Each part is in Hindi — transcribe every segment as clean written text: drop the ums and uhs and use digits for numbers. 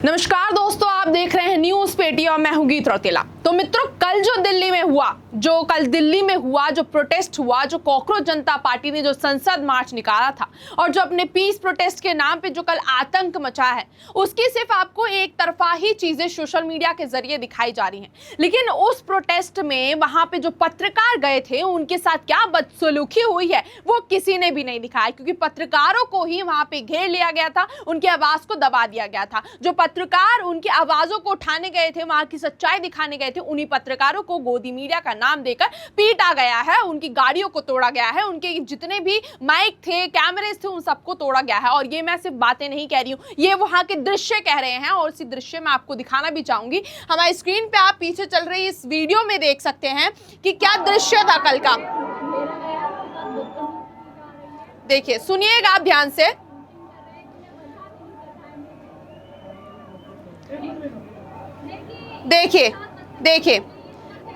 नमस्कार दोस्तों, आप देख रहे हैं न्यूज पेटी और मैं हूं गीत रौतेला। तो मित्रों, कल जो दिल्ली में हुआ जो प्रोटेस्ट हुआ, जो कॉकरोच जनता पार्टी ने जो संसद मार्च निकाला था और जो अपने पीस प्रोटेस्ट के नाम पे जो कल आतंक मचा है, उसकी सिर्फ आपको एक तरफा ही चीजें सोशल मीडिया के जरिए दिखाई जा रही हैं। लेकिन उस प्रोटेस्ट में वहां पे जो पत्रकार गए थे उनके साथ क्या बदसलूकी हुई है वो किसी ने भी नहीं दिखाया, क्योंकि पत्रकारों को ही वहां पे घेर लिया गया था, उनकी आवाज को दबा दिया गया था। जो पत्रकार उनकी आवाजों को उठाने गए थे, वहां की सच्चाई दिखाने गए थे, उन्हीं पत्रकारों को गोदी मीडिया का नाम देकर पीटा गया है, उनकी गाड़ियों को तोड़ा गया है, उनके जितने भी माइक थे, कैमरेज थे, उन सबको तोड़ा गया है। और ये मैं सिर्फ बातें नहीं कह रही हूं, ये वहां के दृश्य कह रहे हैं और इसी दृश्य में आपको दिखाना भी चाहूंगी। हमारी स्क्रीन पे आप पीछे चल रही इस वीडियो में देख सकते हैं कि क्या दृश्य था कल का। देखिए, सुनिएगा आप ध्यान से। देखिए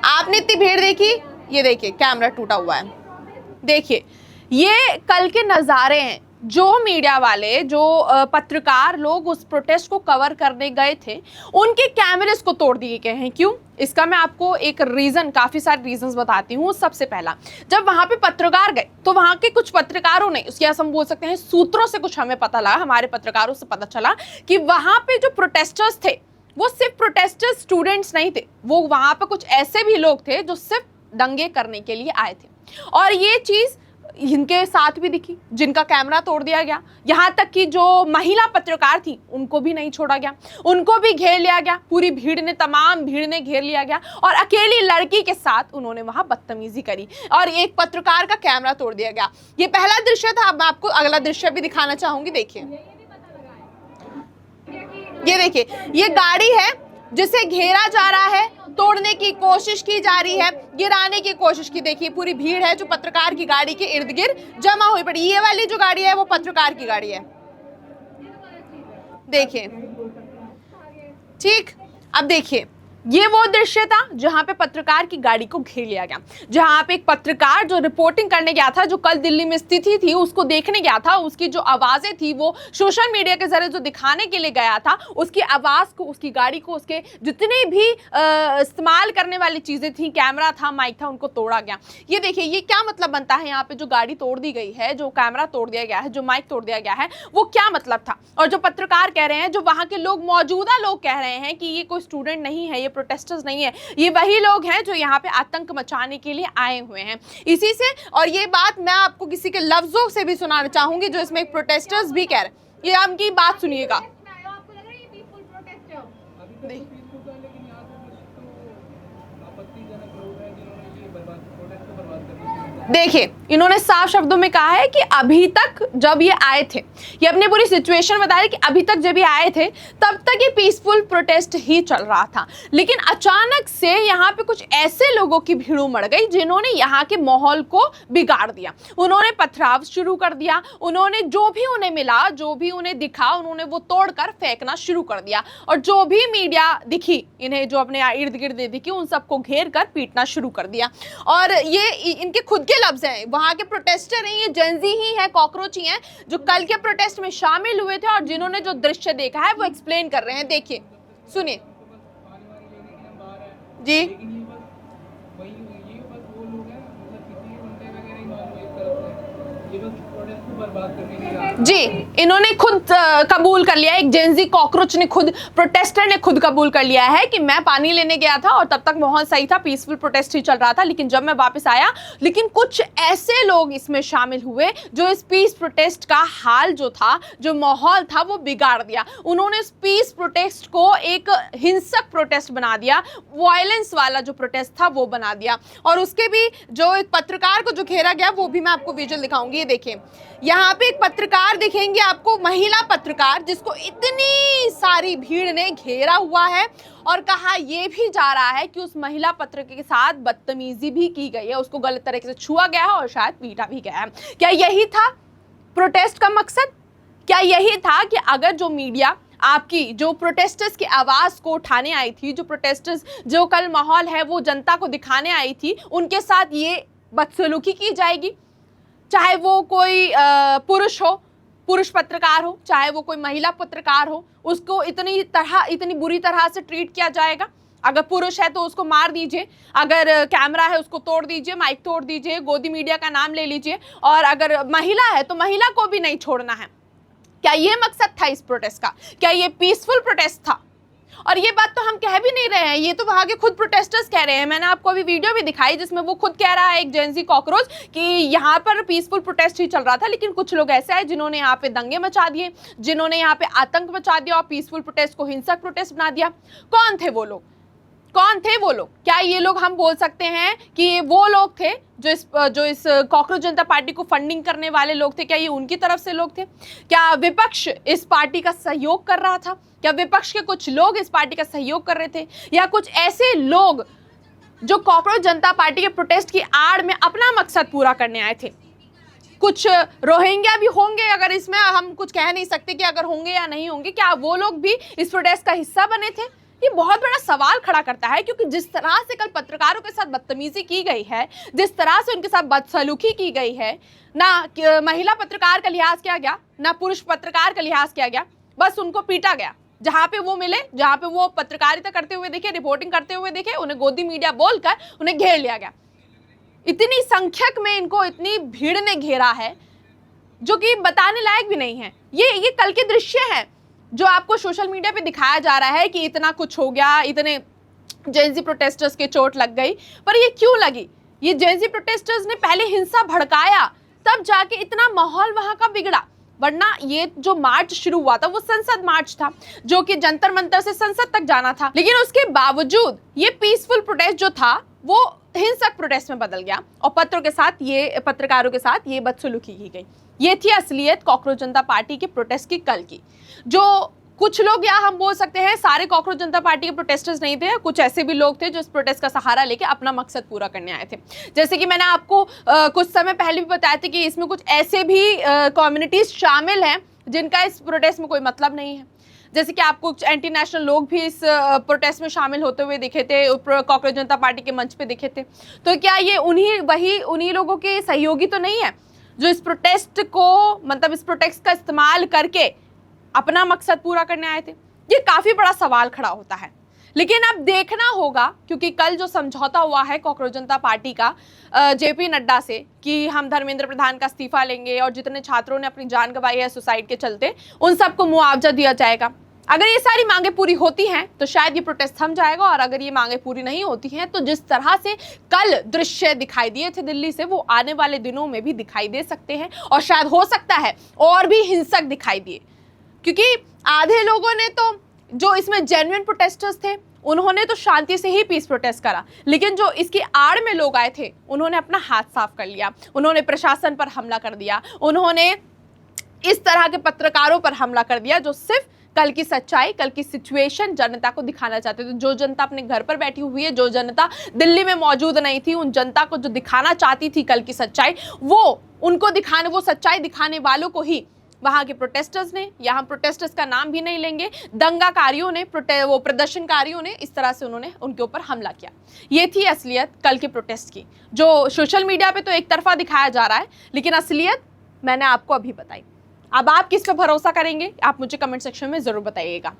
आपने इतनी भीड़ देखी, ये देखिए कैमरा टूटा हुआ है। देखिए, ये कल के नज़ारे हैं। जो मीडिया वाले, जो पत्रकार लोग उस प्रोटेस्ट को कवर करने गए थे, उनके कैमरेस को तोड़ दिए गए हैं। क्यों? इसका मैं आपको एक रीज़न, काफ़ी सारे रीजंस बताती हूँ। सबसे पहला, जब वहाँ पे पत्रकार गए तो वहाँ के कुछ पत्रकारों ने, उसके हम बोल सकते हैं सूत्रों से कुछ हमें पता लगा, हमारे पत्रकारों से पता चला कि वहाँ पे जो प्रोटेस्टर्स थे वो सिर्फ प्रोटेस्टर्स स्टूडेंट्स नहीं थे, वो वहाँ पे कुछ ऐसे भी लोग थे जो सिर्फ दंगे करने के लिए आए थे। और ये चीज़ इनके साथ भी दिखी, जिनका कैमरा तोड़ दिया गया। यहाँ तक कि जो महिला पत्रकार थी उनको भी नहीं छोड़ा गया, उनको भी घेर लिया गया। पूरी तमाम भीड़ ने घेर लिया गया और अकेली लड़की के साथ उन्होंने वहाँ बदतमीजी करी और एक पत्रकार का कैमरा तोड़ दिया गया। ये पहला दृश्य था। अब मैं आपको अगला दृश्य भी दिखाना चाहूंगी। देखिए, ये देखिए, ये गाड़ी है जिसे घेरा जा रहा है, तोड़ने की कोशिश की जा रही है, गिराने की कोशिश की। देखिए, पूरी भीड़ है जो पत्रकार की गाड़ी के इर्द गिर्द जमा हुई पड़ी। ये वाली जो गाड़ी है वो पत्रकार की गाड़ी है। देखिए, ठीक। अब देखिए, ये वो दृश्य था जहां पे पत्रकार की गाड़ी को घेर लिया गया, जहां पे एक पत्रकार जो रिपोर्टिंग करने गया था, जो कल दिल्ली में स्थिति थी उसको देखने गया था, उसकी जो आवाजें थी वो सोशल मीडिया के जरिए जो दिखाने के लिए गया था, उसकी आवाज को, उसकी गाड़ी को, उसके जितने भी इस्तेमाल करने वाली चीजें थी, कैमरा था, माइक था, उनको तोड़ा गया। ये देखिए, ये क्या मतलब बनता है? यहाँ पे जो गाड़ी तोड़ दी गई है, जो कैमरा तोड़ दिया गया है, जो माइक तोड़ दिया गया है, वो क्या मतलब था? और जो पत्रकार कह रहे हैं, जो वहां के लोग, मौजूदा लोग कह रहे हैं कि ये कोई स्टूडेंट नहीं है, ये प्रोटेस्टर्स नहीं है, ये वही लोग हैं जो यहाँ पे आतंक मचाने के लिए आए हुए हैं। इसी से, और ये बात मैं आपको किसी के लफ्जों से भी सुनाना चाहूंगी जो इसमें प्रोटेस्टर्स भी कह रहे हैं। ये आपकी बात सुनिएगा। देखिए, इन्होंने साफ शब्दों में कहा है कि अभी तक जब ये आए थे, ये अपनी पूरी सिचुएशन बता रहे कि अभी तक जब ये आए थे तब तक ये पीसफुल प्रोटेस्ट ही चल रहा था, लेकिन अचानक से यहाँ पे कुछ ऐसे लोगों की भीड़ उमड़ गई जिन्होंने यहाँ के माहौल को बिगाड़ दिया। उन्होंने पथराव शुरू कर दिया, उन्होंने जो भी उन्हें मिला, जो भी उन्हें दिखा, उन्होंने वो तोड़कर फेंकना शुरू कर दिया। और जो भी मीडिया दिखी इन्हें, जो अपने इर्द गिर्द दिखी, उन सबको घेर कर पीटना शुरू कर दिया। और ये इनके खुद के लफ्ज हैं, वहां के प्रोटेस्टर हैं, ये जेनजी ही हैं, कॉकरोच ही हैं, जो कल के प्रोटेस्ट में शामिल हुए थे और जिन्होंने जो दृश्य देखा है वो एक्सप्लेन कर रहे हैं। देखिए, सुनिए जी। जी, इन्होंने खुद कबूल कर लिया, एक जेनजी कॉकरोच ने खुद, प्रोटेस्टर ने खुद कबूल कर लिया है कि मैं पानी लेने गया था और तब तक माहौल सही था, पीसफुल प्रोटेस्ट ही चल रहा था, लेकिन जब मैं वापस आया, लेकिन कुछ ऐसे लोग इसमें शामिल हुए जो इस पीस प्रोटेस्ट का हाल जो था, जो माहौल था, वो बिगाड़ दिया। उन्होंने इस पीस प्रोटेस्ट को एक हिंसक प्रोटेस्ट बना दिया, वायलेंस वाला जो प्रोटेस्ट था वो बना दिया। और उसके भी जो एक पत्रकार को जो घेरा गया वो भी मैं आपको विजुअल दिखाऊंगी। ये देखिए, यहाँ पे एक पत्रकार दिखेंगे आपको, महिला पत्रकार, जिसको इतनी सारी भीड़ ने घेरा हुआ है और कहा यह भी जा रहा है कि उस महिला पत्रकार के साथ बदतमीजी भी की गई है, उसको गलत तरीके से छुआ गया है और शायद पीटा भी गया है। क्या यही था प्रोटेस्ट का मकसद? क्या यही था कि अगर जो मीडिया आपकी, जो प्रोटेस्टर्स की आवाज़ को उठाने आई थी, जो प्रोटेस्टर्स, जो कल माहौल है वो जनता को दिखाने आई थी, उनके साथ ये बदसलूकी की जाएगी, चाहे वो कोई पुरुष हो, पुरुष पत्रकार हो, चाहे वो कोई महिला पत्रकार हो, उसको इतनी बुरी तरह से ट्रीट किया जाएगा? अगर पुरुष है तो उसको मार दीजिए, अगर कैमरा है उसको तोड़ दीजिए, माइक तोड़ दीजिए, गोदी मीडिया का नाम ले लीजिए, और अगर महिला है तो महिला को भी नहीं छोड़ना है। क्या ये मकसद था इस प्रोटेस्ट का? क्या ये पीसफुल प्रोटेस्ट था? और ये बात तो हम कह भी नहीं रहे हैं, ये तो वहां के खुद प्रोटेस्टर्स कह रहे हैं। मैंने आपको अभी वीडियो भी दिखाई जिसमें वो खुद कह रहा है, एक जेनजी कॉकरोच, कि यहाँ पर पीसफुल प्रोटेस्ट ही चल रहा था, लेकिन कुछ लोग ऐसे आए जिन्होंने यहाँ पे दंगे मचा दिए, जिन्होंने यहाँ पे आतंक मचा दिया और पीसफुल प्रोटेस्ट को हिंसक प्रोटेस्ट बना दिया। कौन थे वो लोग? कौन थे वो लोग? क्या ये लोग हम बोल सकते हैं कि ये वो लोग थे जो इस कॉकरोच जनता पार्टी को फंडिंग करने वाले लोग थे? क्या ये उनकी तरफ से लोग थे? क्या विपक्ष इस पार्टी का सहयोग कर रहा था? क्या विपक्ष के कुछ लोग इस पार्टी का सहयोग कर रहे थे? या कुछ ऐसे लोग जो कॉकरोच जनता पार्टी के प्रोटेस्ट की आड़ में अपना मकसद पूरा करने आए थे? कुछ रोहिंग्या भी होंगे, अगर इसमें हम कुछ कह नहीं सकते कि अगर होंगे या नहीं होंगे। क्या वो लोग भी इस प्रोटेस्ट का हिस्सा बने थे? ये बहुत बड़ा सवाल खड़ा करता है, क्योंकि जिस तरह से कल पत्रकारों के साथ बदतमीजी की गई है, जिस तरह से उनके साथ बदसलूकी की गई है, ना महिला पत्रकार का लिहाज किया गया, ना पुरुष पत्रकार का लिहाज किया गया, बस उनको पीटा गया। जहां पे वो मिले, जहां पे वो पत्रकारिता करते हुए देखे, रिपोर्टिंग करते हुए देखे, उन्हें गोदी मीडिया बोलकर उन्हें घेर लिया गया। इतनी संख्यक में इनको इतनी भीड़ ने घेरा है जो कि बताने लायक भी नहीं है। ये कल के दृश्य हैं जो आपको सोशल मीडिया पे दिखाया जा रहा है कि इतना कुछ हो गया, इतने जेनजी प्रोटेस्टर्स के चोट लग गई। पर ये क्यों लगी? ये जेनजी प्रोटेस्टर्स ने पहले हिंसा भड़काया, तब जाके इतना माहौल वहां का बिगड़ा। वरना ये जो मार्च शुरू हुआ था वो संसद मार्च था, जो कि जंतर मंतर से संसद तक जाना था, लेकिन उसके बावजूद ये पीसफुल प्रोटेस्ट जो था वो हिंसक प्रोटेस्ट में बदल गया और पत्रकारों के साथ ये बदसलूकी की गई। ये थी असलियत कॉकरोच जनता पार्टी के प्रोटेस्ट की कल की। जो कुछ लोग, या हम बोल सकते हैं सारे कॉकरोच जनता पार्टी के प्रोटेस्टर्स नहीं थे, कुछ ऐसे भी लोग थे जो इस प्रोटेस्ट का सहारा लेके अपना मकसद पूरा करने आए थे। जैसे कि मैंने आपको कुछ समय पहले भी बताया था कि इसमें कुछ ऐसे भी कम्युनिटीज शामिल हैं जिनका इस प्रोटेस्ट में कोई मतलब नहीं है। जैसे कि आपको कुछ एंटी नेशनल लोग भी इस प्रोटेस्ट में शामिल होते हुए दिखे थे, कॉकरोच जनता पार्टी के मंच पे दिखे थे। तो क्या ये उन्हीं लोगों के सहयोगी तो नहीं है जो इस प्रोटेस्ट को, मतलब इस प्रोटेस्ट का इस्तेमाल करके अपना मकसद पूरा करने आए थे? ये काफी बड़ा सवाल खड़ा होता है। लेकिन अब देखना होगा, क्योंकि कल जो समझौता हुआ है कॉकरोच जनता पार्टी का जेपी नड्डा से कि हम धर्मेंद्र प्रधान का इस्तीफा लेंगे और जितने छात्रों ने अपनी जान गंवाई है सुसाइड के चलते, उन सबको मुआवजा दिया जाएगा। अगर ये सारी मांगे पूरी होती हैं तो शायद ये प्रोटेस्ट थम जाएगा, और अगर ये मांगे पूरी नहीं होती हैं तो जिस तरह से कल दृश्य दिखाई दिए थे दिल्ली से, वो आने वाले दिनों में भी दिखाई दे सकते हैं, और शायद हो सकता है और भी हिंसक दिखाई दिए। क्योंकि आधे लोगों ने तो, जो इसमें जेन्युइन प्रोटेस्टर्स थे, उन्होंने तो शांति से ही पीस प्रोटेस्ट करा, लेकिन जो इसकी आड़ में लोग आए थे उन्होंने अपना हाथ साफ कर लिया, उन्होंने प्रशासन पर हमला कर दिया, उन्होंने इस तरह के पत्रकारों पर हमला कर दिया जो सिर्फ कल की सच्चाई, कल की सिचुएशन जनता को दिखाना चाहते थे। जो जनता अपने घर पर बैठी हुई है, जो जनता दिल्ली में मौजूद नहीं थी, उन जनता को जो दिखाना चाहती थी कल की सच्चाई, वो सच्चाई दिखाने वालों को ही वहां के प्रोटेस्टर्स ने, यहाँ प्रोटेस्टर्स का नाम भी नहीं लेंगे, दंगाकारियों ने, प्रदर्शनकारियों ने, इस तरह से उन्होंने उनके ऊपर हमला किया। ये थी असलियत कल के प्रोटेस्ट की, जो सोशल मीडिया पे तो एक तरफा दिखाया जा रहा है, लेकिन असलियत मैंने आपको अभी बताई। अब आप किस पे भरोसा करेंगे, आप मुझे कमेंट सेक्शन में जरूर बताइएगा।